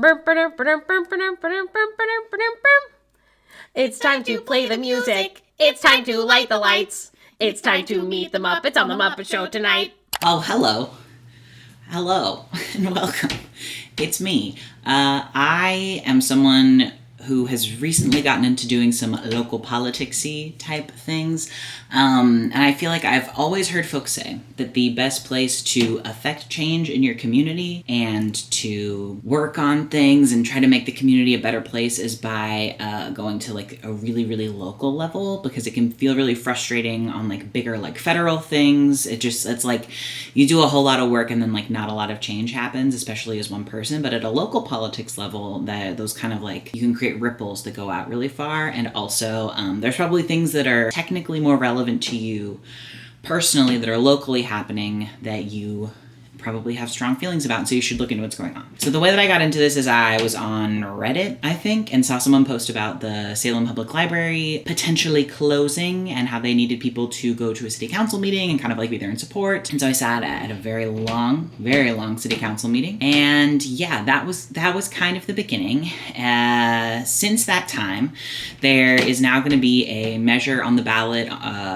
It's time to play the music. It's time to light the lights. It's time to meet the Muppets on the Muppet Show tonight. Oh, hello. Hello, and welcome. It's me. I am someone who has recently gotten into doing some local politics-y type things. And I feel like I've always heard folks say that the best place to affect change in your community and to work on things and try to make the community a better place is by going to like a really, really local level, because it can feel really frustrating on like bigger like federal things. It's like you do a whole lot of work and then like not a lot of change happens, especially as one person. But at a local politics level, those kind of like, you can create ripples that go out really far. And also there's probably things that are technically more relevant to you personally that are locally happening that you probably have strong feelings about, and so you should look into what's going on. So the way that I got into this is I was on Reddit, I think, and saw someone post about the Salem Public Library potentially closing and how they needed people to go to a city council meeting and kind of like be there in support. And so I sat at a very long city council meeting, and yeah, that was kind of the beginning. Since that time, there is now going to be a measure on the ballot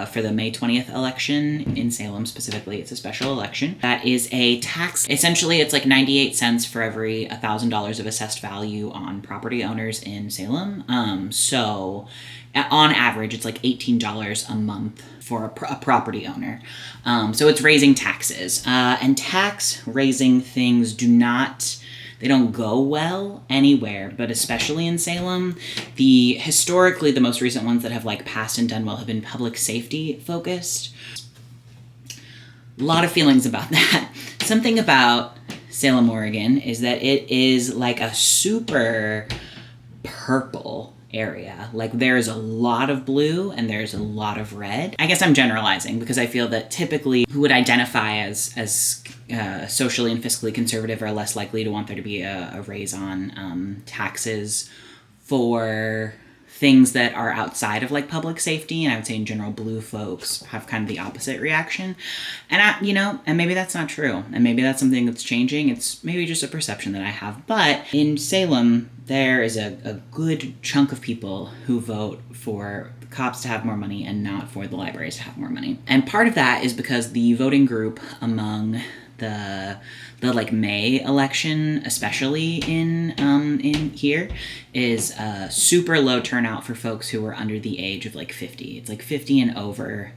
for the May 20th election in Salem specifically. It's a special election that is a tax. Essentially, it's like 98 cents for every $1,000 of assessed value on property owners in Salem. So on average, it's like $18 a month for a property owner. So it's raising taxes. And tax raising things they don't go well anywhere, but especially in Salem. Historically, the most recent ones that have like passed and done well have been public safety focused. A lot of feelings about that. Something about Salem, Oregon is that it is like a super purple area. Like there's a lot of blue and there's a lot of red. I guess I'm generalizing because I feel that typically who would identify as socially and fiscally conservative are less likely to want there to be a raise on taxes for things that are outside of like public safety. And I would say in general, blue folks have kind of the opposite reaction. And and maybe that's not true. And maybe that's something that's changing. It's maybe just a perception that I have. But in Salem, there is a good chunk of people who vote for the cops to have more money and not for the libraries to have more money. And part of that is because the voting group among the like May election, especially in here, is a super low turnout for folks who are under the age of like 50. It's like 50 and over,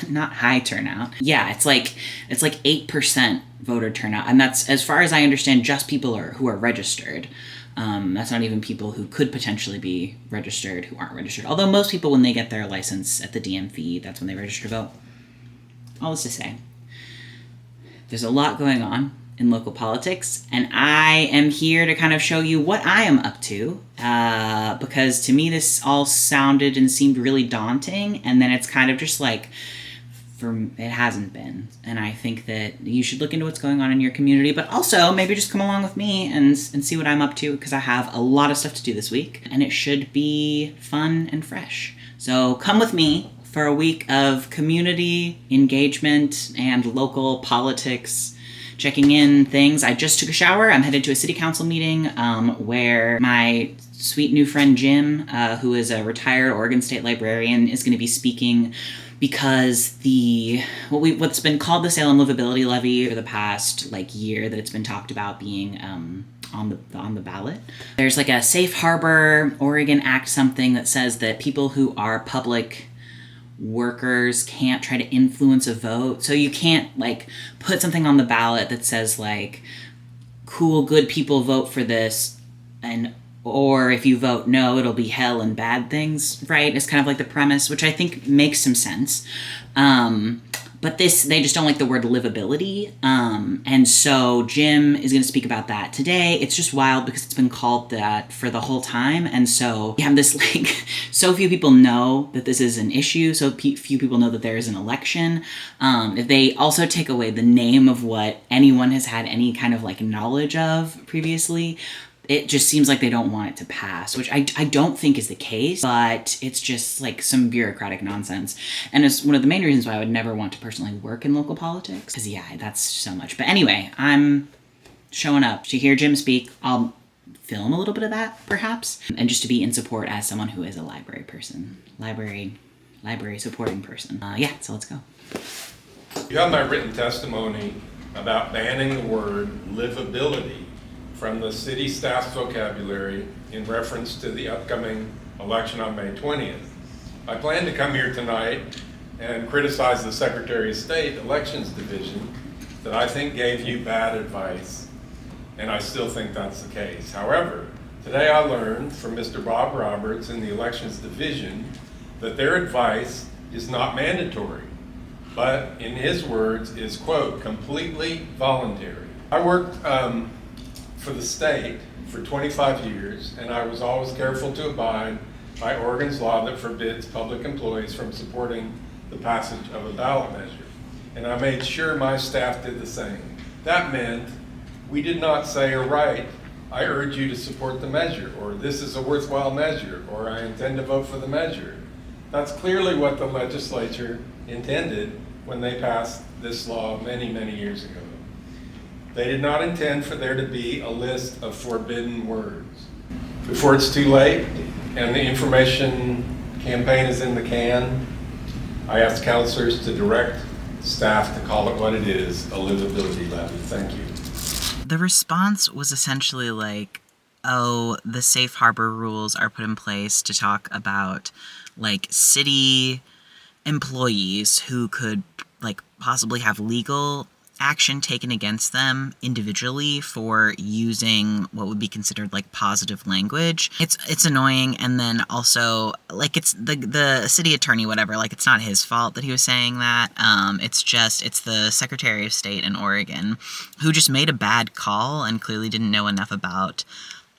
not high turnout. Yeah, it's like 8% voter turnout, and that's, as far as I understand, just people who are registered. That's not even people who could potentially be registered who aren't registered. Although most people, when they get their license at the DMV, that's when they register to vote. All this to say, there's a lot going on in local politics, and I am here to kind of show you what I am up to, because to me this all sounded and seemed really daunting, and then it's kind of just like, it hasn't been. And I think that you should look into what's going on in your community, but also maybe just come along with me and see what I'm up to, because I have a lot of stuff to do this week, and it should be fun and fresh. So come with me for a week of community engagement and local politics, checking in things. I just took a shower. I'm headed to a city council meeting where my sweet new friend Jim, who is a retired Oregon State librarian, is going to be speaking, because what's been called the Salem Livability Levy for the past like year that it's been talked about being on the ballot. There's like a Safe Harbor Oregon Act something that says that people who are public workers can't try to influence a vote. So you can't like put something on the ballot that says like, cool, good people vote for this, or if you vote no, it'll be hell and bad things, right? It's kind of like the premise, which I think makes some sense. But they just don't like the word livability. And so Jim is going to speak about that today. It's just wild because it's been called that for the whole time. And so we have this like, so few people know that this is an issue. So few people know that there is an election. If they also take away the name of what anyone has had any kind of like knowledge of previously, it just seems like they don't want it to pass, which I don't think is the case, but it's just like some bureaucratic nonsense. And it's one of the main reasons why I would never want to personally work in local politics, because yeah, that's so much. But anyway, I'm showing up to hear Jim speak. I'll film a little bit of that, perhaps, and just to be in support as someone who is a library person, library supporting person. Yeah, so let's go. You have my written testimony about banning the word livability from the city staff's vocabulary in reference to the upcoming election on May 20th. I plan to come here tonight and criticize the Secretary of State Elections Division that I think gave you bad advice, and I still think that's the case. However, today I learned from Mr. Bob Roberts in the Elections Division that their advice is not mandatory, but in his words is, quote, completely voluntary. I worked for the state for 25 years, and I was always careful to abide by Oregon's law that forbids public employees from supporting the passage of a ballot measure. And I made sure my staff did the same. That meant we did not say or write, I urge you to support the measure, or this is a worthwhile measure, or I intend to vote for the measure. That's clearly what the legislature intended when they passed this law many, many years ago. They did not intend for there to be a list of forbidden words. Before it's too late and the information campaign is in the can, I ask counselors to direct staff to call it what it is, a livability levy. Thank you. The response was essentially like, oh, the safe harbor rules are put in place to talk about like city employees who could like possibly have legal action taken against them individually for using what would be considered like positive language. It's annoying, and then also like it's the city attorney, whatever, like it's not his fault that he was saying that. It's the Secretary of State in Oregon who just made a bad call and clearly didn't know enough about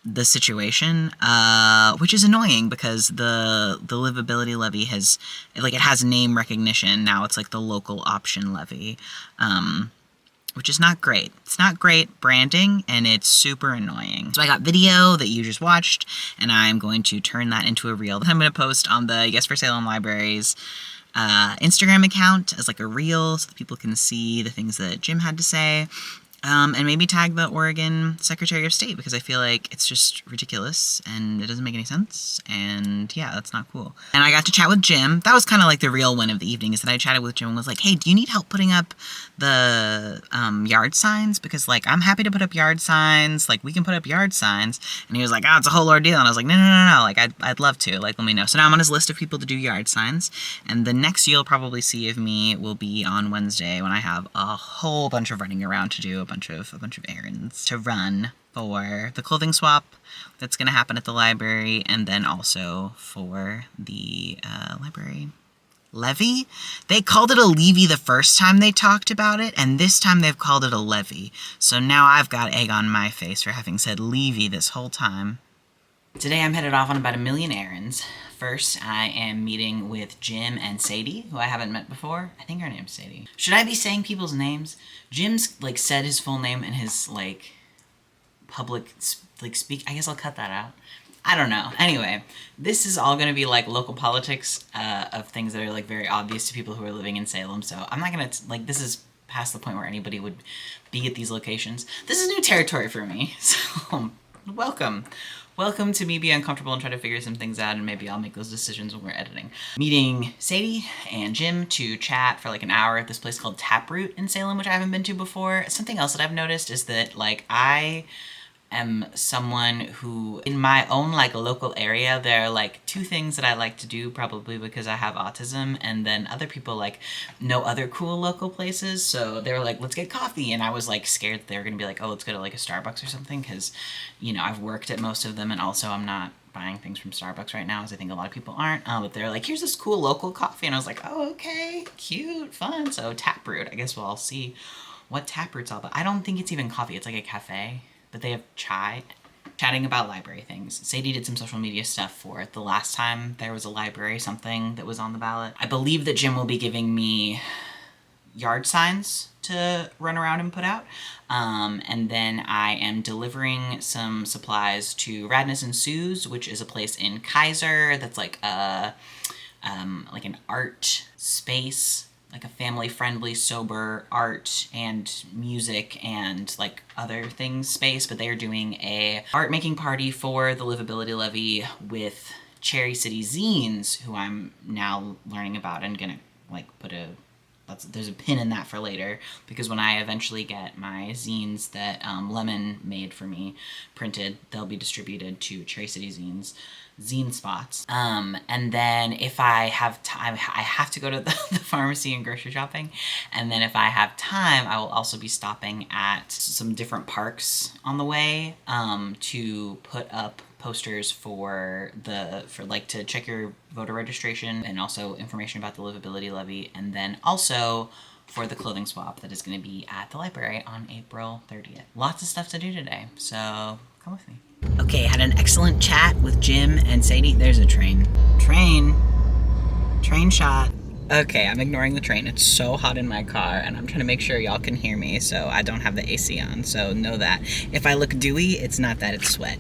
the situation, which is annoying because the livability levy has like it has name recognition now. It's like the local option levy, which is not great. It's not great branding, and it's super annoying. So I got video that you just watched, and I'm going to turn that into a reel that I'm going to post on the Yes for Salem Libraries Instagram account as like a reel so that people can see the things that Jim had to say. And maybe tag the Oregon Secretary of State, because I feel like it's just ridiculous and it doesn't make any sense, and yeah, that's not cool. And I got to chat with Jim. That was kind of like the real win of the evening, is that I chatted with Jim and was like, hey, do you need help putting up the yard signs? Because like, I'm happy to put up yard signs, like we can put up yard signs. And he was like, oh, it's a whole ordeal. And I was like, no, like I'd love to, like let me know. So now I'm on his list of people to do yard signs, and the next you'll probably see of me will be on Wednesday when I have a whole bunch of running around to do, a bunch of errands to run for the clothing swap that's going to happen at the library, and then also for the library levy. They called it a levy the first time they talked about it, and this time they've called it a levy. So now I've got egg on my face for having said levy this whole time. Today I'm headed off on about 1 million errands. First, I am meeting with Jim and Sadie, who I haven't met before. I think her name's Sadie. Should I be saying people's names? Jim's, like, said his full name in his, like, public, like, speak. I guess I'll cut that out. I don't know. Anyway, this is all gonna be, like, local politics of things that are, like, very obvious to people who are living in Salem. So I'm not gonna, like, this is past the point where anybody would be at these locations. This is new territory for me, so welcome. Welcome to me be uncomfortable and try to figure some things out, and maybe I'll make those decisions when we're editing. Meeting Sadie and Jim to chat for like an hour at this place called Taproot in Salem, which I haven't been to before. Something else that I've noticed is that like I am someone who, in my own like local area, there are like 2 things that I like to do, probably because I have autism, and then other people like know other cool local places, so they were like, let's get coffee, and I was like scared that they were gonna be like, oh, let's go to like a Starbucks or something, because you know, I've worked at most of them, and also I'm not buying things from Starbucks right now, as I think a lot of people aren't, but they're like, here's this cool local coffee, and I was like, oh, okay, cute, fun. So Taproot, I guess we'll all see what Taproot's all about. I don't think it's even coffee, it's like a cafe. But they have chai, chatting about library things. Sadie did some social media stuff for it the last time there was a library something that was on the ballot. I believe that Jim will be giving me yard signs to run around and put out. And then I am delivering some supplies to Radness and Sue's, which is a place in Kaiser that's like an art space like a family-friendly, sober art and music and like other things space, but they are doing a art-making party for the Livability Levy with Cherry City Zines, who I'm now learning about and gonna like put there's a pin in that for later, because when I eventually get my zines that Lemon made for me printed, they'll be distributed to Cherry City Zines zine spots. And then if I have time, I have to go to the pharmacy and grocery shopping. And then if I have time, I will also be stopping at some different parks on the way to put up posters for like to check your voter registration and also information about the Livability Levy, and then also for the clothing swap that is going to be at the library on April 30th. Lots of stuff to do today, so come with me. Okay, had an excellent chat with Jim and Sadie. There's a train. Train shot. Okay, I'm ignoring the train. It's so hot in my car, and I'm trying to make sure y'all can hear me, so I don't have the AC on, so know that. If I look dewy, it's not that, it's sweat.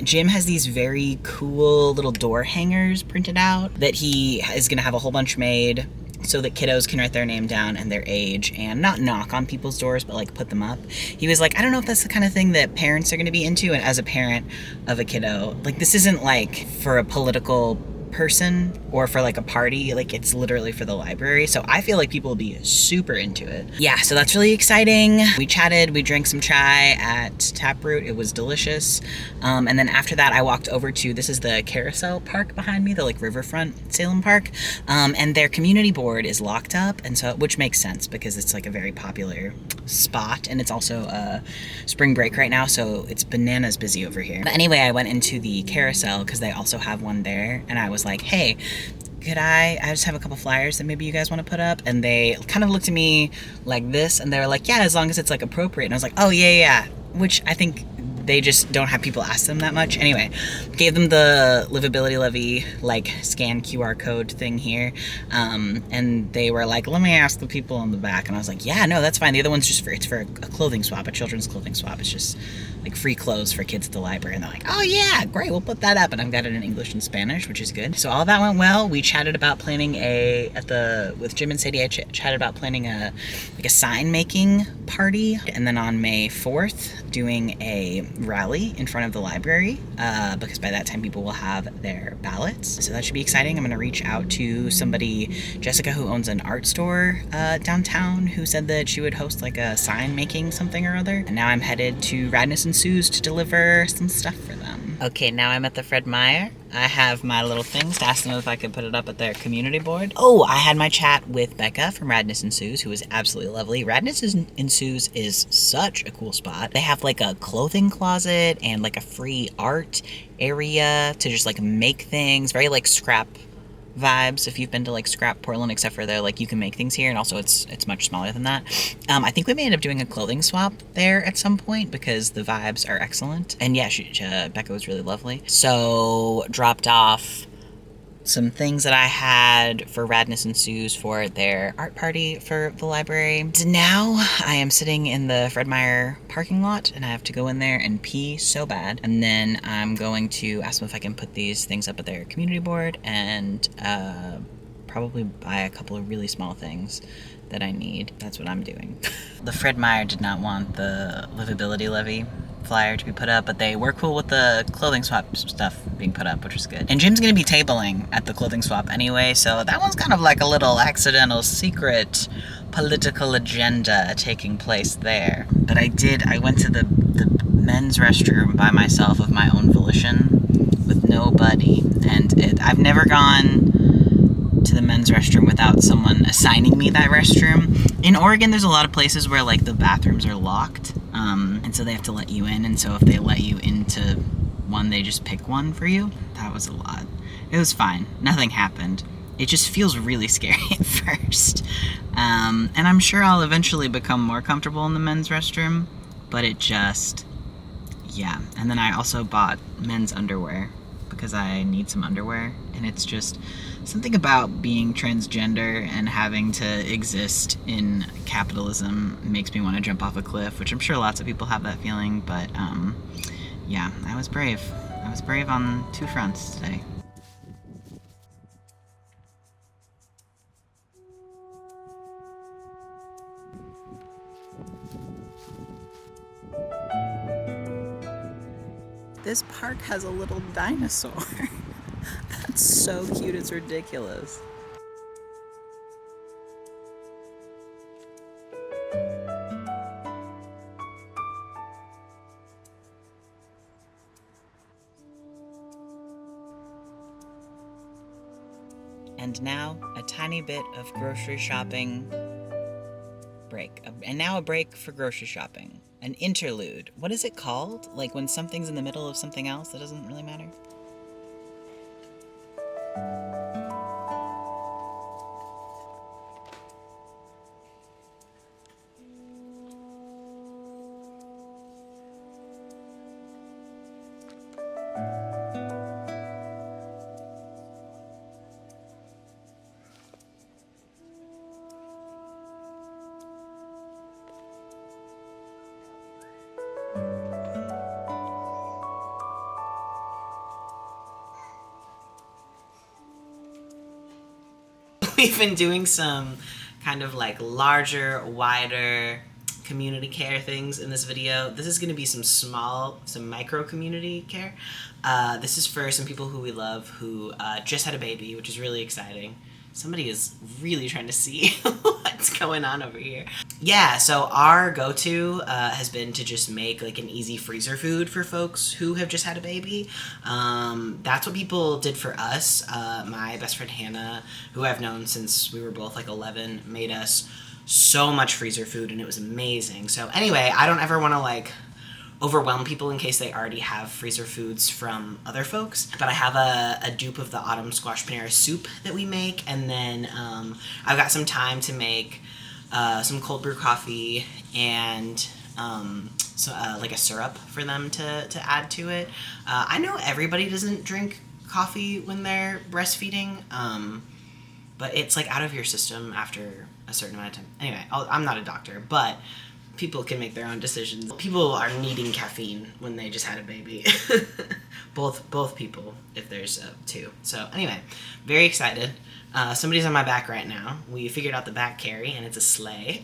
Jim has these very cool little door hangers printed out that he is gonna have a whole bunch made so that kiddos can write their name down and their age and not knock on people's doors, but like put them up. He was like, I don't know if that's the kind of thing that parents are gonna be into, and as a parent of a kiddo, like this isn't like for a political person or for like a party, like it's literally for the library, so I feel like people will be super into it. Yeah, so that's really exciting. We chatted, we drank some chai at Taproot, it was delicious, and then after that I walked over to, this is the Carousel Park behind me, the like riverfront Salem Park, and their community board is locked up, and so, which makes sense because it's like a very popular spot, and it's also spring break right now, so it's bananas busy over here. But anyway, I went into the carousel because they also have one there, and I was like, hey, could I just have a couple flyers that maybe you guys want to put up? And they kind of looked at me like this, and they were like, yeah, as long as it's like appropriate. And I was like, oh yeah, which I think they just don't have people ask them that much. Anyway, gave them the Livability Levy like scan QR code thing here, and they were like, let me ask the people on the back. And I was like, yeah, no, that's fine. The other one's just it's for a clothing swap, a children's clothing swap. It's just like free clothes for kids at the library. And they're like, oh yeah, great, we'll put that up. And I've got it in English and Spanish, which is good. So all that went well. We chatted about planning with Jim and Sadie, I chatted about planning a sign making party. And then on May 4th, doing a rally in front of the library, because by that time people will have their ballots. So that should be exciting. I'm gonna reach out to somebody, Jessica, who owns an art store downtown, who said that she would host like a sign making something or other. And now I'm headed to Radness and Sue's to deliver some stuff for them. Okay, now I'm at the Fred Meyer. I have my little things to ask them if I could put it up at their community board. Oh, I had my chat with Becca from Radness and Sue's, who was absolutely lovely. Radness and Sue's is such a cool spot. They have like a clothing closet and like a free art area to just like make things, very like scrap vibes if you've been to like Scrap Portland, except for they're like you can make things here, and also it's much smaller than that. I think we may end up doing a clothing swap there at some point because the vibes are excellent, and yeah, Becca was really lovely. So dropped off some things that I had for Radness and Sue's for their art party for the library. So now I am sitting in the Fred Meyer parking lot, and I have to go in there and pee so bad. And then I'm going to ask them if I can put these things up at their community board and probably buy a couple of really small things that I need. That's what I'm doing. The Fred Meyer did not want the Livability Levy flyer to be put up, but they were cool with the clothing swap stuff being put up, which was good. And Jim's gonna be tabling at the clothing swap anyway, so that one's kind of like a little accidental secret political agenda taking place there. But I went to the men's restroom by myself of my own volition with nobody, and I've never gone to the men's restroom without someone assigning me that restroom. In Oregon, there's a lot of places where like the bathrooms are locked, and so they have to let you in, and so if they let you into one, they just pick one for you. That was a lot. It was fine. Nothing happened. It just feels really scary at first. And I'm sure I'll eventually become more comfortable in the men's restroom, but it just, yeah. And then I also bought men's underwear because I need some underwear, and it's just something about being transgender and having to exist in capitalism makes me want to jump off a cliff, which I'm sure lots of people have that feeling, but yeah, I was brave. I was brave on two fronts today. this park has a little dinosaur. That's so cute, it's ridiculous. And now, a tiny bit of grocery shopping break. And now a break for grocery shopping. An interlude. What is it called? Like when something's in the middle of something else that doesn't really matter? We've been doing some kind of like larger, wider community care things in this video. This is going to be some micro community care. This is for some people who we love who just had a baby, which is really exciting. Somebody is really trying to see what's going on over here. Yeah, so our go-to has been to just make like an easy freezer food for folks who have just had a baby. That's what people did for us. My best friend Hannah, who I've known since we were both like 11, made us so much freezer food and it was amazing. So anyway, I don't ever want to like overwhelm people in case they already have freezer foods from other folks. But I have a dupe of the autumn squash panera soup that we make, and then I've got some time to make some cold brew coffee and like a syrup for them to add to it. I know everybody doesn't drink coffee when they're breastfeeding, but it's like out of your system after a certain amount of time. Anyway, I'm not a doctor, but people can make their own decisions. People are needing caffeine when they just had a baby. both people, if there's two. So anyway, very excited. Somebody's on my back right now. We figured out the back carry, and it's a sleigh.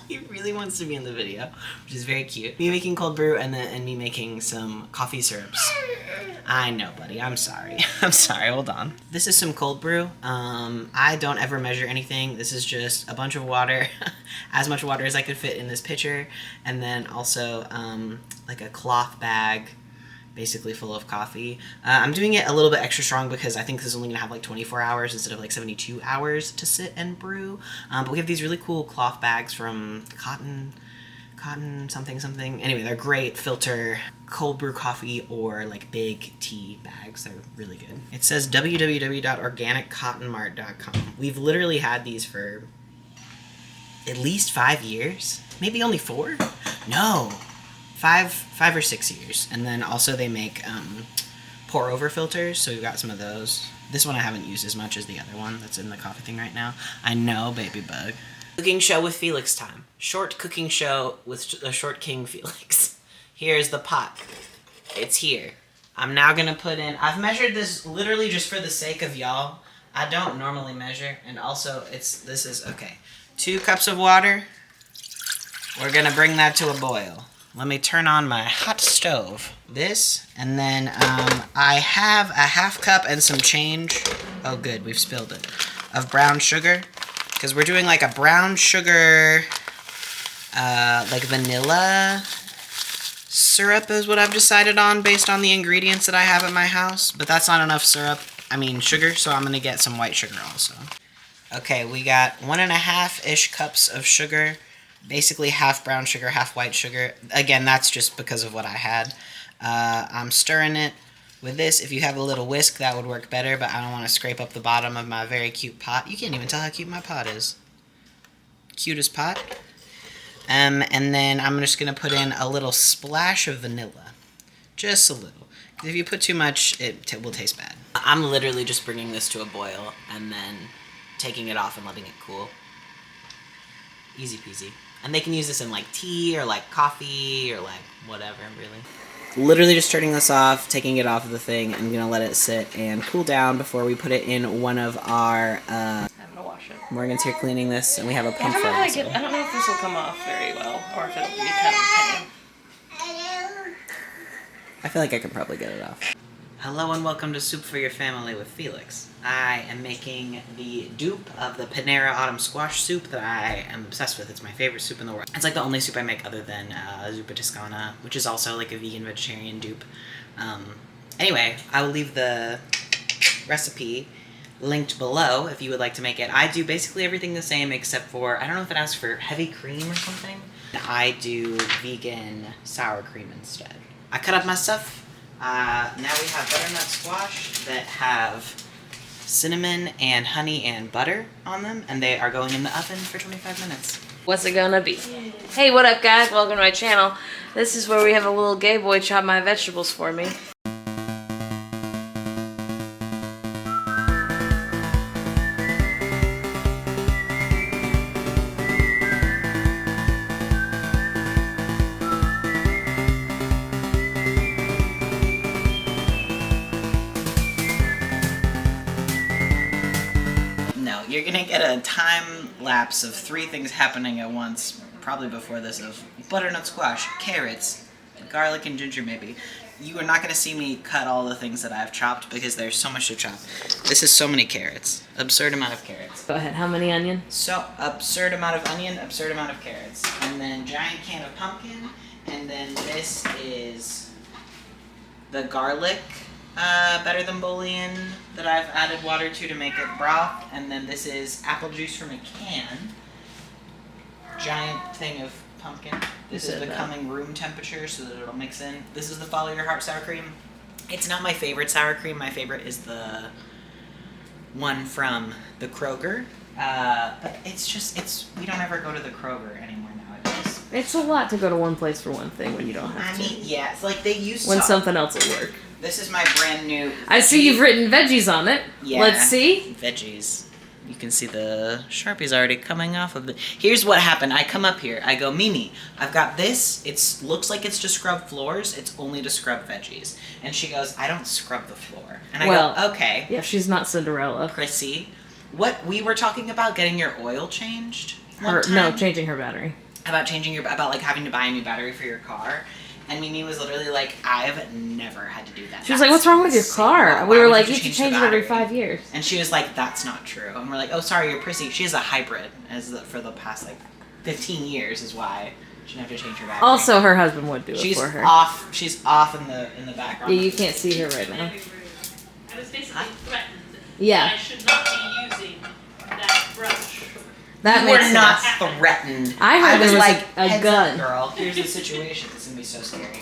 He really wants to be in the video, which is very cute. Me making cold brew and me making some coffee syrups. I know, buddy. I'm sorry. I'm sorry. Hold on. This is some cold brew. I don't ever measure anything. This is just a bunch of water, as much water as I could fit in this pitcher, and then also like a cloth bag, basically full of coffee. I'm doing it a little bit extra strong because I think this is only gonna have like 24 hours instead of like 72 hours to sit and brew. But we have these really cool cloth bags from cotton something. Anyway, they're great filter cold brew coffee or like big tea bags. They're really good. It says www.organiccottonmart.com. We've literally had these for at least 5 years, maybe only 4. No. 5 or 6 years. And then also they make pour over filters, so we've got some of those. This one I haven't used as much as the other one that's in the coffee thing right now. I know, baby bug. Cooking show with Felix time. Short cooking show with the short king Felix. Here's the pot. It's here. I'm now gonna put in, I've measured this literally just for the sake of y'all. I don't normally measure, and also this is okay. 2 cups of water. We're gonna bring that to a boil. Let me turn on my hot stove. This, and then I have a half cup and some change. Oh good, we've spilled it. Of brown sugar, because we're doing like a brown sugar, like vanilla syrup is what I've decided on based on the ingredients that I have at my house. But that's not enough sugar, so I'm gonna get some white sugar also. Okay, we got 1.5-ish cups of sugar. Basically half brown sugar, half white sugar. Again, that's just because of what I had. I'm stirring it with this. If you have a little whisk, that would work better, but I don't want to scrape up the bottom of my very cute pot. You can't even tell how cute my pot is. Cutest pot. And then I'm just going to put in a little splash of vanilla. Just a little. If you put too much, it will taste bad. I'm literally just bringing this to a boil and then taking it off and letting it cool. Easy peasy. And they can use this in like tea or like coffee or like whatever, really. Literally just turning this off, taking it off of the thing, and gonna let it sit and cool down before we put it in one of our, I'm gonna wash it. Morgan's here cleaning this, and we have a pump I for it. don't know if this will come off very well, or if it'll be kind of a pain. I feel like I could probably get it off. Hello and welcome to Soup for Your Family with Felix. I am making the dupe of the Panera Autumn Squash soup that I am obsessed with. It's my favorite soup in the world. It's like the only soup I make other than zuppa toscana, which is also like a vegan vegetarian dupe. Anyway, I will leave the recipe linked below if you would like to make it. I do basically everything the same except for, I don't know if it asks for heavy cream or something. I do vegan sour cream instead. I cut up my stuff. Now we have butternut squash that have cinnamon and honey and butter on them, and they are going in the oven for 25 minutes. What's it gonna be? Hey, what up guys? Welcome to my channel. This is where we have a little gay boy chop my vegetables for me. You're gonna get a time lapse of 3 things happening at once, probably before this, of butternut squash, carrots, garlic and ginger maybe. You are not gonna see me cut all the things that I've chopped because there's so much to chop. This is so many carrots. Absurd amount of carrots. Go ahead, how many onion? So, absurd amount of onion, absurd amount of carrots. And then giant can of pumpkin, and then this is the garlic. Better than bouillon that I've added water to make it broth, and then this is apple juice from a can. Giant thing of pumpkin. This is becoming room temperature so that it'll mix in. This is the Follow Your Heart sour cream. It's not my favorite sour cream. My favorite is the one from the Kroger. But we don't ever go to the Kroger anymore nowadays. It's a lot to go to one place for one thing when you don't have to. I mean, yeah, it's like they used to. When something else will work. This is my brand new... I see you've written veggies on it. Yeah. Let's see. Veggies. You can see the Sharpie's already coming off of it. Here's what happened. I come up here. I go, Mimi, I've got this. It looks like it's to scrub floors. It's only to scrub veggies. And she goes, I don't scrub the floor. And I go, okay. Yeah, she's not Cinderella. Chrissy, what we were talking about getting your oil changed? No, changing her battery. About like having to buy a new battery for your car. And Mimi was literally like, I've never had to do that. She was like, what's wrong with your car? We were like, you have to change it every 5 years. And she was like, that's not true. And we're like, oh, sorry, you're prissy. She has a hybrid for the past, 15 years is why she didn't have to change her battery. Also, her husband would do it for her. She's off in the background. Yeah, you can't see her right now. I was basically threatened that I should not be using that brush. That you were not threatened. I heard there was like a gun. Up, girl, here's the situation. It's gonna be so scary. Not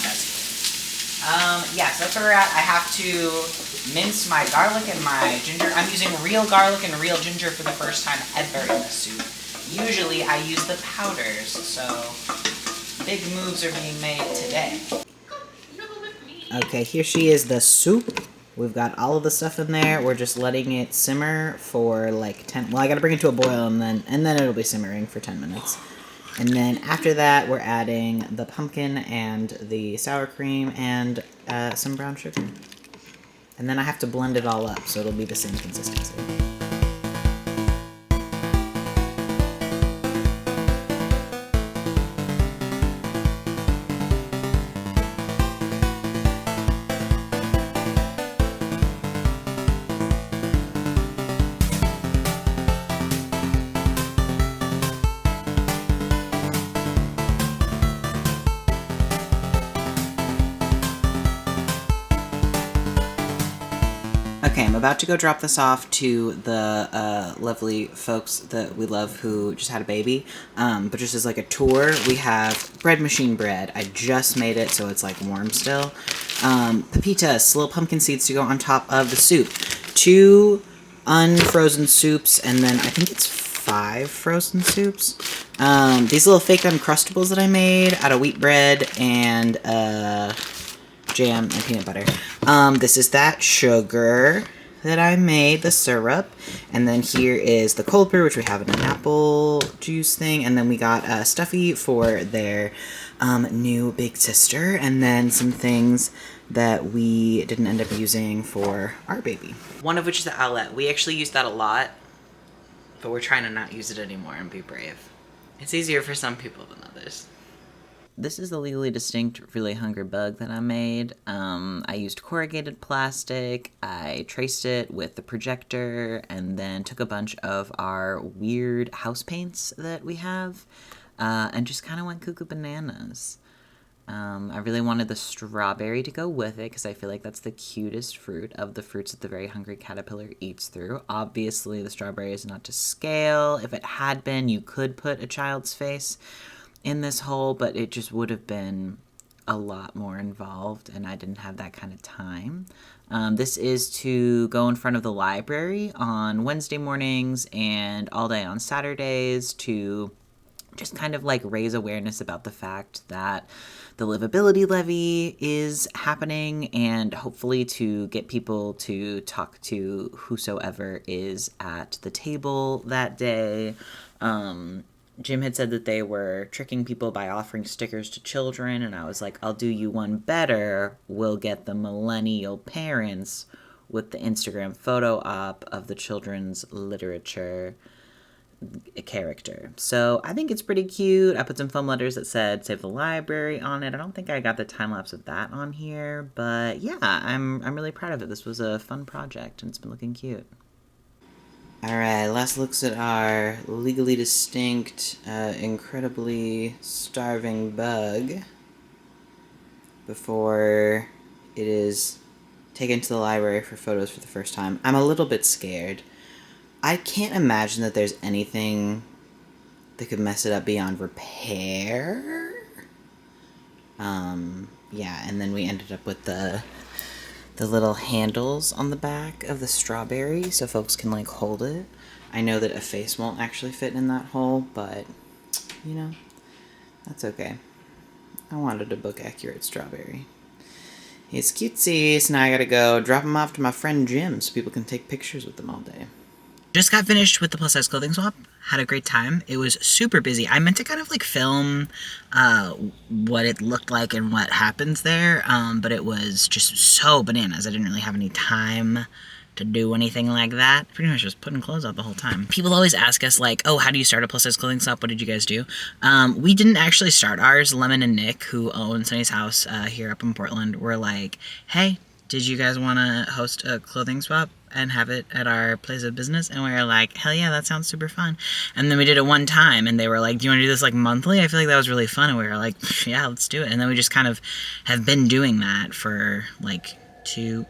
that scary. Yeah, so that's where we're at. I have to mince my garlic and my ginger. I'm using real garlic and real ginger for the first time ever in this soup. Usually I use the powders, so big moves are being made today. Okay, here she is, the soup. We've got all of the stuff in there. We're just letting it simmer for 10. Well, I gotta bring it to a boil and then it'll be simmering for 10 minutes. And then after that, we're adding the pumpkin and the sour cream and some brown sugar. And then I have to blend it all up so it'll be the same consistency. Okay, I'm about to go drop this off to the lovely folks that we love who just had a baby. But just as a tour, we have bread machine bread. I just made it, so it's warm still. Pepitas, little pumpkin seeds to go on top of the soup. 2 unfrozen soups, and then I think it's 5 frozen soups. These little fake Uncrustables that I made out of wheat bread and jam and peanut butter. This is that sugar that I made, the syrup. And then here is the cold brew, which we have in an apple juice thing. And then we got Stuffy for their new big sister. And then some things that we didn't end up using for our baby. One of which is the Owlet. We actually use that a lot, but we're trying to not use it anymore and be brave. It's easier for some people than others. this is the Legally Distinct Really Hungry Bug that I made. I used corrugated plastic, I traced it with the projector, and then took a bunch of our weird house paints that we have, and just kind of went cuckoo bananas. I really wanted the strawberry to go with it because I feel like that's the cutest fruit of the fruits that the Very Hungry Caterpillar eats through. Obviously, the strawberry is not to scale. If it had been, you could put a child's face in this hole, but it just would have been a lot more involved, and I didn't have that kind of time. This is to go in front of the library on Wednesday mornings and all day on Saturdays to just kind of like raise awareness about the fact that the Livability Levy is happening, and hopefully to get people to talk to whosoever is at the table that day. Jim had said that they were tricking people by offering stickers to children, and I was like, I'll do you one better. We'll get the millennial parents with the Instagram photo op of the children's literature character. So I think it's pretty cute. I put some foam letters that said Save the Library on it. I don't think I got the time lapse of that on here, but yeah, I'm really proud of it. This was a fun project and it's been looking cute. Alright, last looks at our Legally Distinct, incredibly starving bug before it is taken to the library for photos for the first time. I'm a little bit scared. I can't imagine that there's anything that could mess it up beyond repair. Yeah, and then we ended up with the little handles on the back of the strawberry so folks can, like, hold it. I know that a face won't actually fit in that hole, but, you know, that's okay. I wanted a book-accurate strawberry. It's cutesy, so now I gotta go drop them off to my friend Jim so people can take pictures with them all day. Just got finished with the plus-size clothing swap. Had a great time. It was super busy. I meant to kind of like film what it looked like and what happens there, but it was just so bananas. I didn't really have any time to do anything like that. Pretty much just putting clothes out the whole time. People always ask us like, oh, how do you start a plus-size clothing swap? What did you guys do? We didn't actually start ours. Lemon and Nick, who own Sunny's house here up in Portland, were like, hey, did you guys want to host a clothing swap and have it at our place of business? And we were like, hell yeah, that sounds super fun. And then we did it one time, and they were like, do you want to do this like monthly? I feel like that was really fun. And we were like, yeah, let's do it. And then we just kind of have been doing that for like two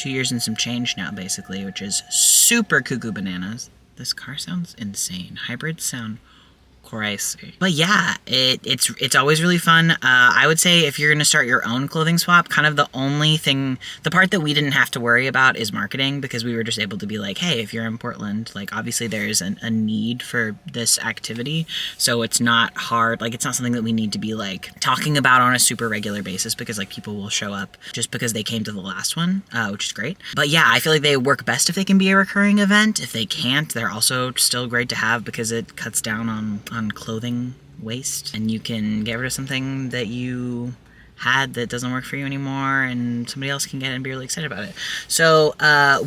years and some change now, basically, which is super cuckoo bananas. This car sounds insane. Hybrids sound crazy. But yeah, it's always really fun. I would say if you're going to start your own clothing swap, kind of the only thing, the part that we didn't have to worry about is marketing, because we were just able to be like, hey, if you're in Portland, like obviously there's a need for this activity, so it's not hard, like it's not something that we need to be like talking about on a super regular basis, because like people will show up just because they came to the last one, which is great. But yeah, I feel like they work best if they can be a recurring event. If they can't, they're also still great to have because it cuts down on clothing waste, and you can get rid of something that you had that doesn't work for you anymore, and somebody else can get it and be really excited about it. So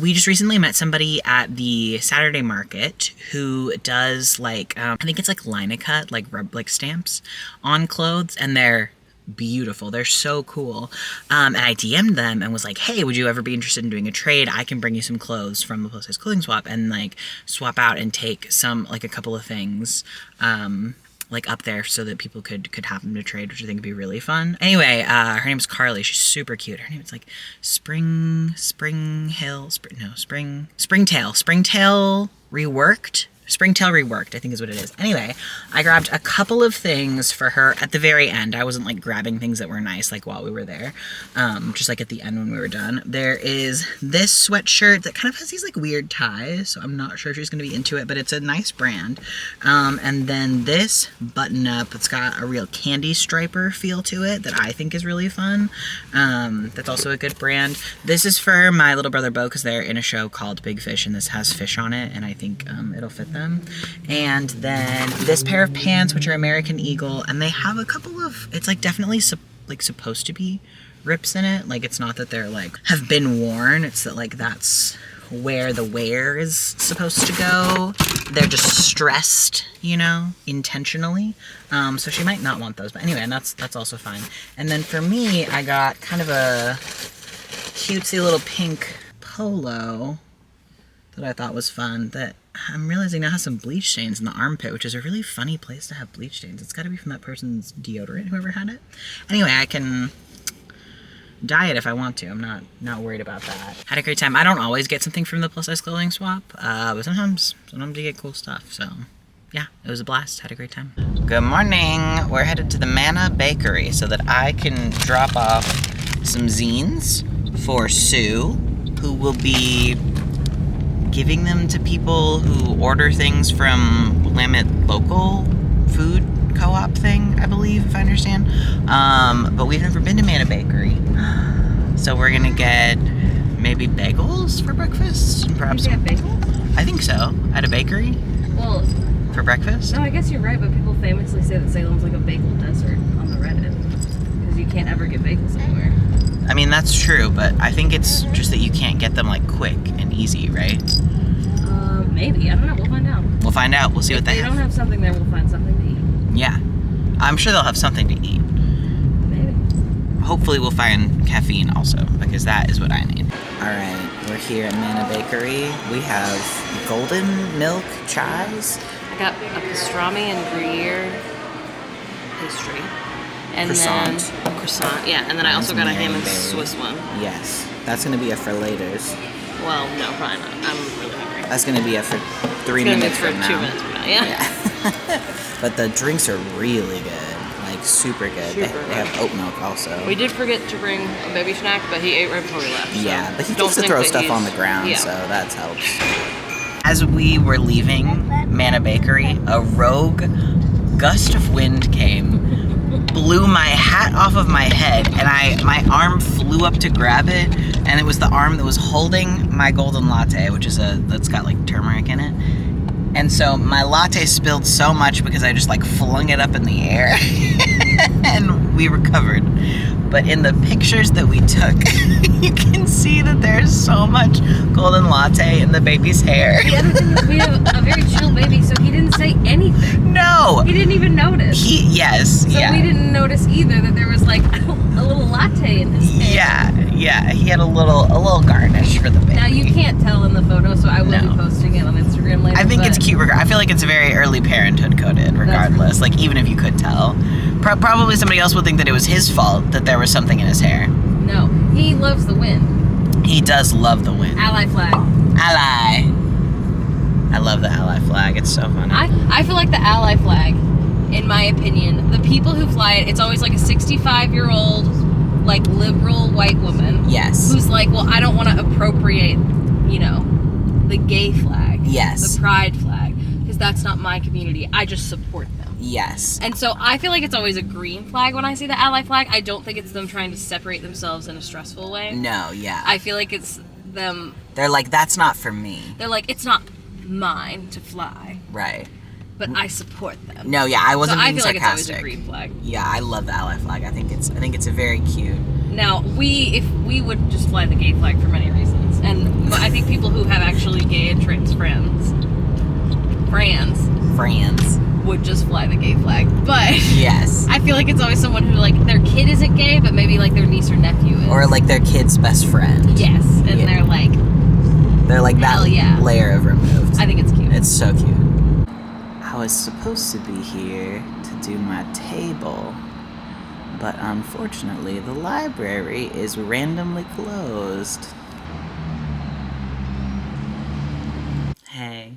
we just recently met somebody at the Saturday market who does like I think it's like line-a-cut, like stamps on clothes, and they're beautiful. They're so cool. And I DM'd them and was like, hey, would you ever be interested in doing a trade? I can bring you some clothes from the plus-size clothing swap and like swap out and take some, like a couple of things like up there so that people could have them to trade, which I think would be really fun. Anyway, her name's Carly. She's super cute. Her name is like Springtail Reworked. Springtail Reworked, I think is what it is. Anyway, I grabbed a couple of things for her at the very end. I wasn't like grabbing things that were nice like while we were there, just like at the end when we were done. There is this sweatshirt that kind of has these like weird ties, so I'm not sure if she's going to be into it, but it's a nice brand. And then this button up, it's got a real candy striper feel to it that I think is really fun. That's also a good brand. This is for my little brother Bo, because they're in a show called Big Fish, and this has fish on it, and I think it'll fit them. And then this pair of pants, which are American Eagle, and they have a couple of, it's like definitely supposed to be rips in it. Like it's not that they're like have been worn, it's that like that's where the wear is supposed to go. They're just stressed, you know, intentionally. So she might not want those, but anyway, and that's also fine. And then for me, I got kind of a cutesy little pink polo that I thought was fun that I'm realizing now has some bleach stains in the armpit, which is a really funny place to have bleach stains. It's got to be from that person's deodorant, whoever had it. Anyway, I can dye it if I want to. I'm not worried about that. Had a great time. I don't always get something from the plus size clothing swap, but sometimes you get cool stuff. So yeah, it was a blast. Had a great time. Good morning. We're headed to the Manna Bakery so that I can drop off some zines for Sue, who will be giving them to people who order things from Willamette Local Food Co-op thing, I believe, if I understand. But we've never been to Manna Bakery. So we're gonna get maybe bagels for breakfast and perhaps Did they have bagels? I think so. At a bakery Well, for breakfast. no, I guess you're right, but people famously say that Salem's like a bagel desert on the Reddit. Because you can't ever get bagels anywhere. I mean, that's true, but I think it's just that you can't get them like quick and easy, right? Maybe. I don't know. We'll find out. We'll find out. We'll see If what they they have. don't have something there, we'll find something to eat. Yeah. I'm sure they'll have something to eat. Maybe. Hopefully we'll find caffeine also, because that is what I need. Alright, we're here at Manna Bakery. We have golden milk chais. I got a pastrami and Gruyere pastry. And Croissant. then a croissant, yeah. And then I also got a ham and Swiss one. Yes. That's going to be a for laters. Well, no, probably not. I'm really hungry. That's going to be a for 3 It's gonna be minutes for from 2 now. minutes from now, yeah. But the drinks are really good. Like, super good. They Super have good. oat milk also. We did forget to bring a baby snack, but he ate right before we left. So Yeah, but he don't gets to think throw that stuff on the he's- ground, yeah. so that helps. As we were leaving Manna Bakery, a rogue gust of wind came, blew my hat off of my head, and my arm flew up to grab it, and it was the arm that was holding my golden latte, which is that's got like turmeric in it. And so my latte spilled so much because I just like flung it up in the air and we recovered. But in the pictures that we took, you can see that there's so much golden latte in the baby's hair. The other thing is we have a very chill baby, so he didn't say anything. No! He didn't even notice. Yes, So yeah. we didn't notice either that there was like a little latte in his hair. Yeah, he had a little garnish for the baby. Now you can't tell in the photo, so I will No. be posting it on Instagram later. I think it's but- cute. I feel like it's very early parenthood coded, regardless. Like, even if you could tell. Probably somebody else would think that it was his fault that there was something in his hair. No, he loves the win. He does love the win. Ally flag. Ally. I love the ally flag. It's so funny. I feel like the ally flag, in my opinion, the people who fly it, it's always like a 65-year-old, like liberal white woman. Yes. Who's like, well, I don't want to appropriate, you know, the gay flag. Yes. The pride flag. Because that's not my community. I just support them. Yes. And so I feel like it's always a green flag when I see the ally flag. I don't think it's them trying to separate themselves in a stressful way. No, yeah. I feel like it's them, They're like, that's not for me. they're like, it's not mine to fly, Right. but I support them. No, yeah, I So wasn't I being feel like it's always sarcastic. a green flag. Yeah, I love the ally flag. I think it's a very cute. Now, if we would just fly the gay flag for many reasons. But I think people who have actually gay and trans friends would just fly the gay flag. But Yes. I feel like it's always someone who, like, their kid isn't gay, but maybe, like, their niece or nephew is. Or like their kid's best friend. Yes, and Yeah. they're like, that Hell yeah. layer of removed. I think it's cute. It's so cute. I was supposed to be here to do my table, but unfortunately the library is randomly closed. Hey.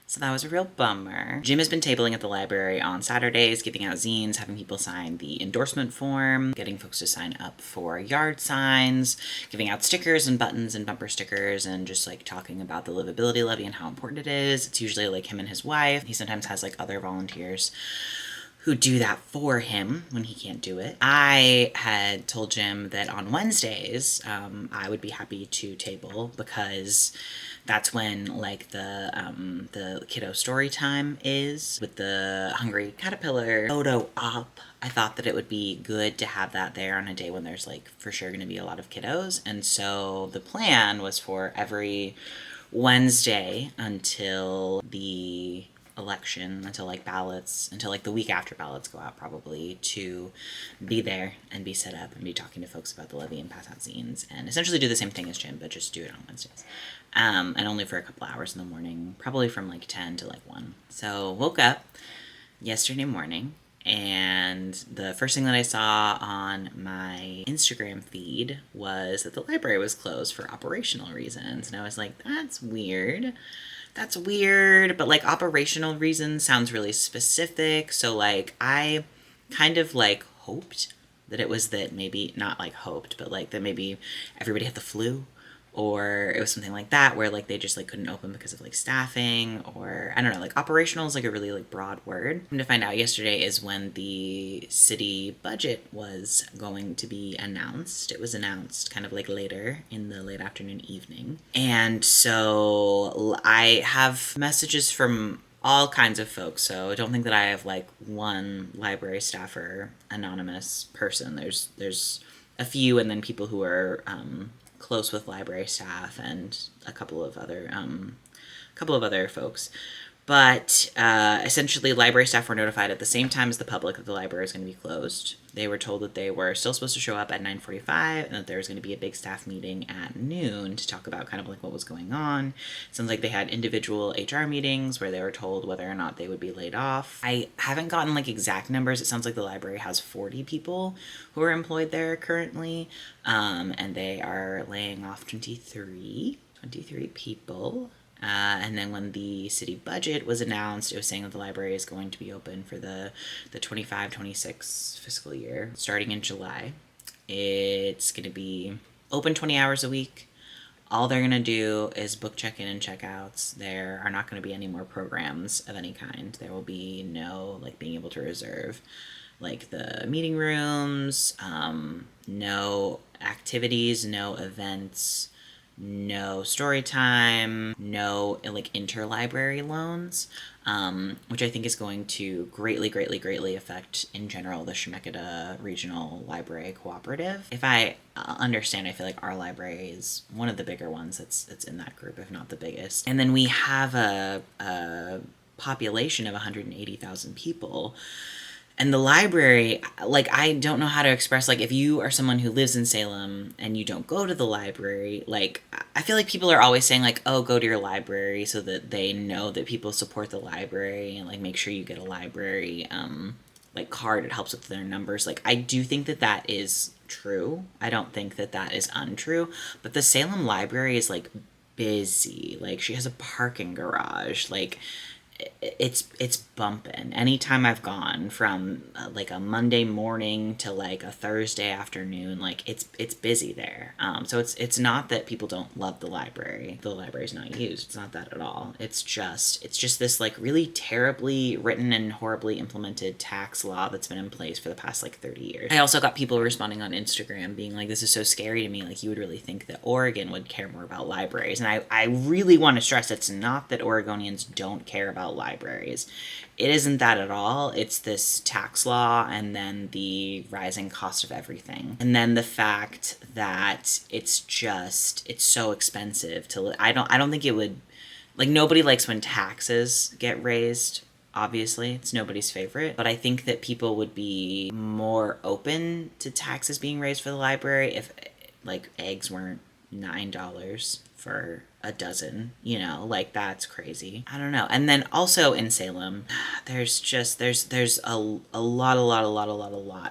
So that was a real bummer. Jim has been tabling at the library on Saturdays, giving out zines, having people sign the endorsement form, getting folks to sign up for yard signs, giving out stickers and buttons and bumper stickers, and just like talking about the livability levy and how important it is. It's usually like him and his wife. He sometimes has like other volunteers who do that for him when he can't do it. I had told Jim that on Wednesdays, I would be happy to table because that's when like the kiddo story time is with the hungry caterpillar photo op. I thought that it would be good to have that there on a day when there's like for sure going to be a lot of kiddos. And so the plan was for every Wednesday until the election, until like ballots, until like the week after ballots go out probably, to be there and be set up and be talking to folks about the levy and pass out zines and essentially do the same thing as Jim, but just do it on Wednesdays. And only for a couple hours in the morning, probably from like 10 to like 1. So woke up yesterday morning, and the first thing that I saw on my Instagram feed was that the library was closed for operational reasons. And I was like, that's weird. That's weird. But like operational reasons sounds really specific. So like I kind of like hoped that it was that maybe, not like hoped, but like that maybe everybody had the flu, or it was something like that where like they just like couldn't open because of like staffing, or I don't know, like operational is like a really like broad word. And to find out yesterday is when the city budget was going to be announced. It was announced kind of like later in the late afternoon evening. And so I have messages from all kinds of folks. So I don't think that I have like one library staffer anonymous person. There's a few, and then people who are close with library staff and a couple of other folks. But essentially, library staff were notified at the same time as the public that the library was going to be closed. They were told that they were still supposed to show up at 9:45 and that there was going to be a big staff meeting at noon to talk about kind of like what was going on. It sounds like they had individual HR meetings where they were told whether or not they would be laid off. I haven't gotten like exact numbers. It sounds like the library has 40 people who are employed there currently, and they are laying off 23 people. And then when the city budget was announced, it was saying that the library is going to be open for the 25-26 fiscal year, starting in July. It's going to be open 20 hours a week. All they're going to do is book check-in and check-outs. There are not going to be any more programs of any kind. There will be no, like, being able to reserve, like, the meeting rooms, no activities, no events, no story time, no like interlibrary loans, which I think is going to greatly affect in general the Chemeketa Regional Library Cooperative. If I understand, I feel like our library is one of the bigger ones that's in that group, if not the biggest. And then we have a population of 180,000 people. And the library, like, I don't know how to express, like, if you are someone who lives in Salem and you don't go to the library, like, I feel like people are always saying, like, oh, go to your library so that they know that people support the library and, like, make sure you get a library, like, card. It helps with their numbers. Like, I do think that that is true. I don't think that that is untrue. But the Salem Library is, like, busy. Like, she has a parking garage. Like, it's bumping. Anytime I've gone from like a Monday morning to like a Thursday afternoon, like it's busy there. So it's not that people don't love the library. The library's not used. It's not that at all. It's just this like really terribly written and horribly implemented tax law that's been in place for the past like 30 years. I also got people responding on Instagram being like, this is so scary to me. Like, you would really think that Oregon would care more about libraries. And I really want to stress it's not that Oregonians don't care about libraries. It isn't that at all. It's this tax law and then the rising cost of everything. And then the fact that it's so expensive to I don't think it would, like, nobody likes when taxes get raised. Obviously, it's nobody's favorite, but I think that people would be more open to taxes being raised for the library if like eggs weren't $9 for a dozen, you know, like that's crazy. I don't know. And then also in Salem, there's a lot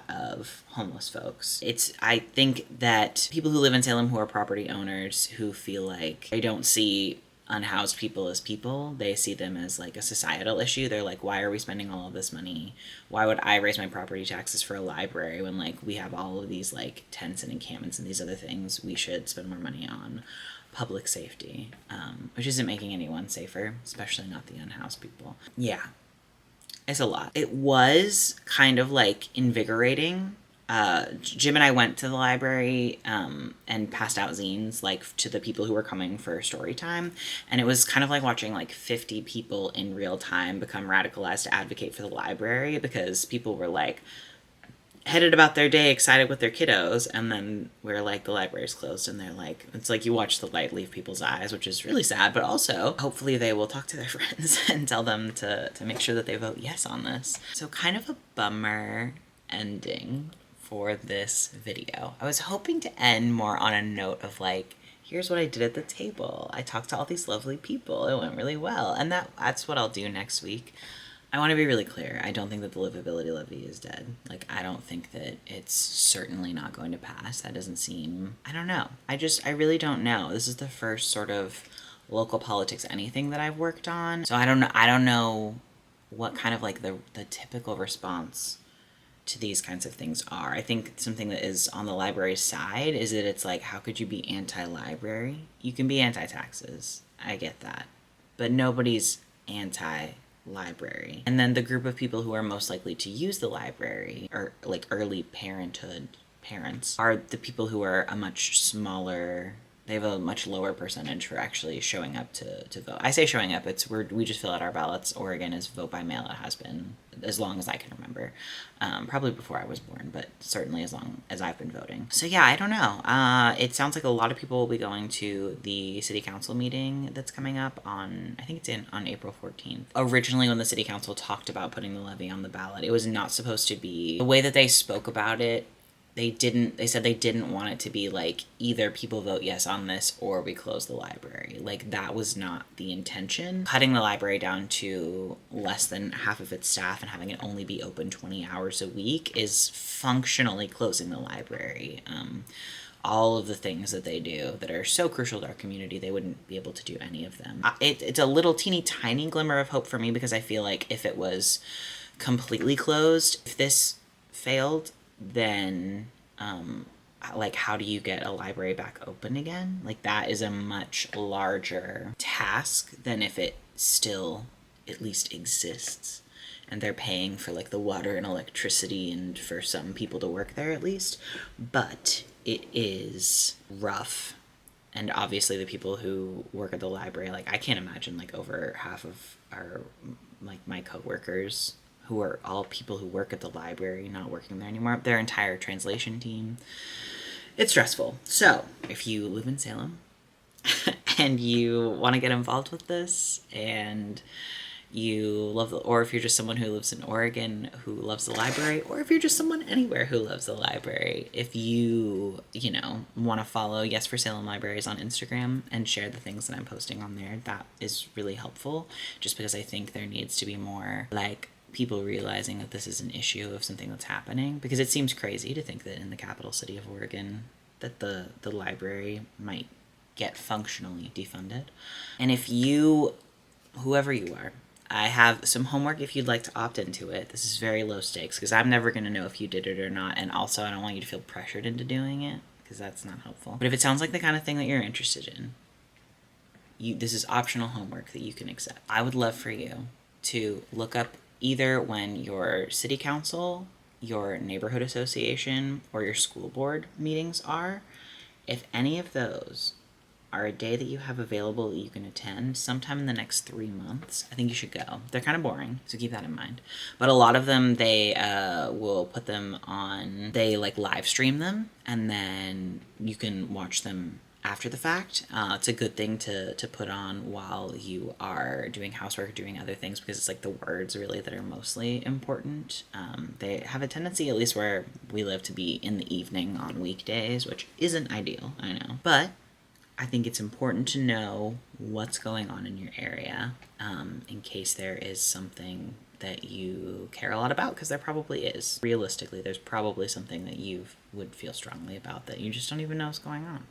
of homeless folks. I think that people who live in Salem who are property owners who feel like they don't see unhoused people as people, they see them as like a societal issue. They're like, why are we spending all of this money? Why would I raise my property taxes for a library when like we have all of these like tents and encampments and these other things? We should spend more money on public safety, which isn't making anyone safer, especially not the unhoused people. Yeah. It's a lot. It was kind of like invigorating. Jim and I went to the library and passed out zines like to the people who were coming for story time, and it was kind of like watching like 50 people in real time become radicalized to advocate for the library, because people were like headed about their day excited with their kiddos, and then we're like, the library's closed, and they're like, it's like you watch the light leave people's eyes, which is really sad, but also hopefully they will talk to their friends and tell them to make sure that they vote yes on this. So kind of a bummer ending for this video. I was hoping to end more on a note of like, here's what I did at the table. I talked to all these lovely people. It went really well. And that's what I'll do next week. I want to be really clear. I don't think that the livability levy is dead. Like, I don't think that it's certainly not going to pass. That doesn't seem, I don't know. I really don't know. This is the first sort of local politics anything that I've worked on. So I don't know what kind of like the typical response to these kinds of things are. I think something that is on the library's side is that it's like, how could you be anti-library? You can be anti-taxes. I get that. But nobody's anti-library. And then the group of people who are most likely to use the library, or like early parenthood parents, are the people who are a much smaller, they have a much lower percentage for actually showing up to vote. I say showing up, we just fill out our ballots. Oregon is vote by mail. It has been as long as I can remember. Probably before I was born, but certainly as long as I've been voting. So yeah, I don't know. It sounds like a lot of people will be going to the city council meeting that's coming up on, I think it's on April 14th. Originally, when the city council talked about putting the levy on the ballot, it was not supposed to be, the way that they spoke about it, they said they didn't want it to be like either people vote yes on this or we close the library. Like, that was not the intention. Cutting the library down to less than half of its staff and having it only be open 20 hours a week is functionally closing the library. All of the things that they do that are so crucial to our community, they wouldn't be able to do any of them. It's a little teeny tiny glimmer of hope for me, because I feel like if it was completely closed, if this failed, then like, how do you get a library back open again? Like, that is a much larger task than if it still at least exists and they're paying for like the water and electricity and for some people to work there at least. But it is rough. And obviously the people who work at the library, like, I can't imagine like over half of our, like, my coworkers who are all people who work at the library not working there anymore, their entire translation team. It's stressful. So if you live in Salem and you want to get involved with this, and you love or if you're just someone who lives in Oregon who loves the library, or if you're just someone anywhere who loves the library, if you want to follow Yes for Salem Libraries on Instagram and share the things that I'm posting on there, that is really helpful, just because I think there needs to be more like people realizing that this is an issue of something that's happening, because it seems crazy to think that in the capital city of Oregon that the library might get functionally defunded. And if you, whoever you are, I have some homework if you'd like to opt into it. This is very low stakes, because I'm never going to know if you did it or not, and also I don't want you to feel pressured into doing it, because that's not helpful. But if it sounds like the kind of thing that you're interested in, this is optional homework that you can accept. I would love for you to look up either when your city council, your neighborhood association, or your school board meetings are. If any of those are a day that you have available that you can attend sometime in the next 3 months, I think you should go. They're kind of boring, so keep that in mind. But a lot of them, they will put them on, they like live stream them, and then you can watch them after the fact. It's a good thing to put on while you are doing housework or doing other things, because it's like the words really that are mostly important. They have a tendency, at least where we live, to be in the evening on weekdays, which isn't ideal, I know. But I think it's important to know what's going on in your area, in case there is something that you care a lot about, because there probably is. Realistically, there's probably something that you would feel strongly about that you just don't even know what's going on.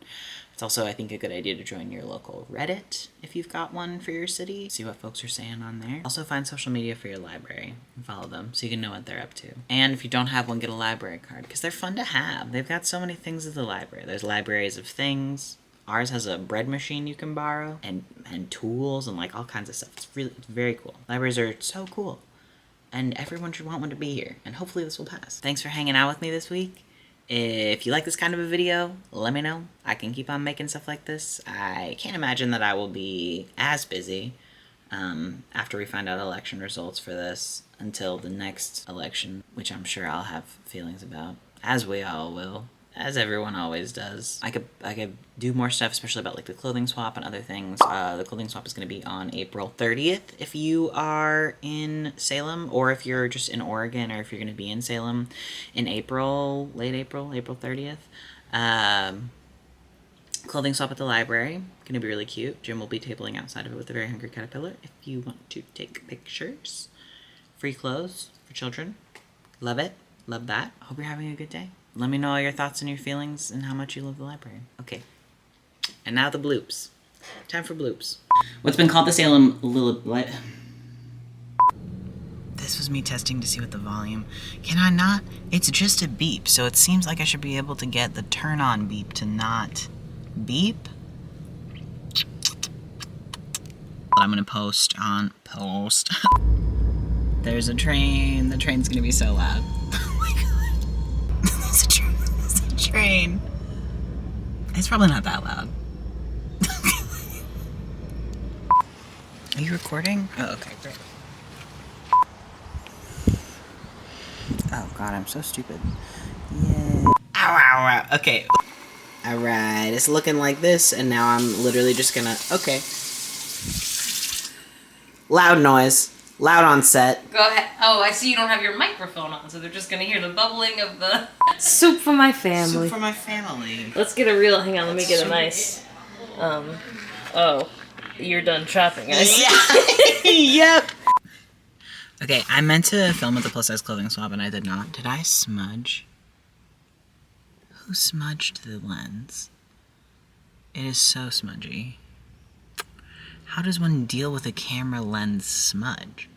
It's also, I think, a good idea to join your local Reddit if you've got one for your city. See what folks are saying on there. Also find social media for your library and follow them so you can know what they're up to. And if you don't have one, get a library card, because they're fun to have. They've got so many things at the library. There's libraries of things. Ours has a bread machine you can borrow, and tools and like all kinds of stuff. It's very cool. Libraries are so cool. and everyone should want one to be here, and hopefully this will pass. Thanks for hanging out with me this week. If you like this kind of a video, let me know. I can keep on making stuff like this. I can't imagine that I will be as busy after we find out election results for this until the next election, which I'm sure I'll have feelings about, as we all will, as everyone always does. I could do more stuff, especially about like the clothing swap and other things. The clothing swap is going to be on April 30th if you are in Salem, or if you're just in Oregon, or if you're going to be in Salem in April, late April, April 30th. Clothing swap at the library, gonna be really cute. Jim will be tabling outside of it with a very hungry caterpillar if you want to take pictures. Free clothes for children. Love it. Love that. Hope you're having a good day. Let me know all your thoughts and your feelings and how much you love the library. Okay. And now the bloops. Time for bloops. What's been called the Salem Livability... This was me testing to see what the volume... Can I not? It's just a beep, so it seems like I should be able to get the turn on beep to not... beep. I'm gonna post. There's a train. The train's gonna be so loud. Oh my god. There's a train. It's probably not that loud. Are you recording? Oh, okay, great. Oh god, I'm so stupid. Yeah. Ow, ow, ow. Okay. Alright, it's looking like this, and now I'm literally just gonna... Okay. Loud noise. Loud on set. Go ahead. Oh, I see you don't have your microphone on, so they're just gonna hear the bubbling of the... Soup for my family. Soup for my family. Let's get a real... Hang on, let me get a nice... Oh. You're done chopping, I see. Yep. Okay, I meant to film at the plus-size clothing swap, and I did not. Did I smudge? Who smudged the lens? It is so smudgy. How does one deal with a camera lens smudge?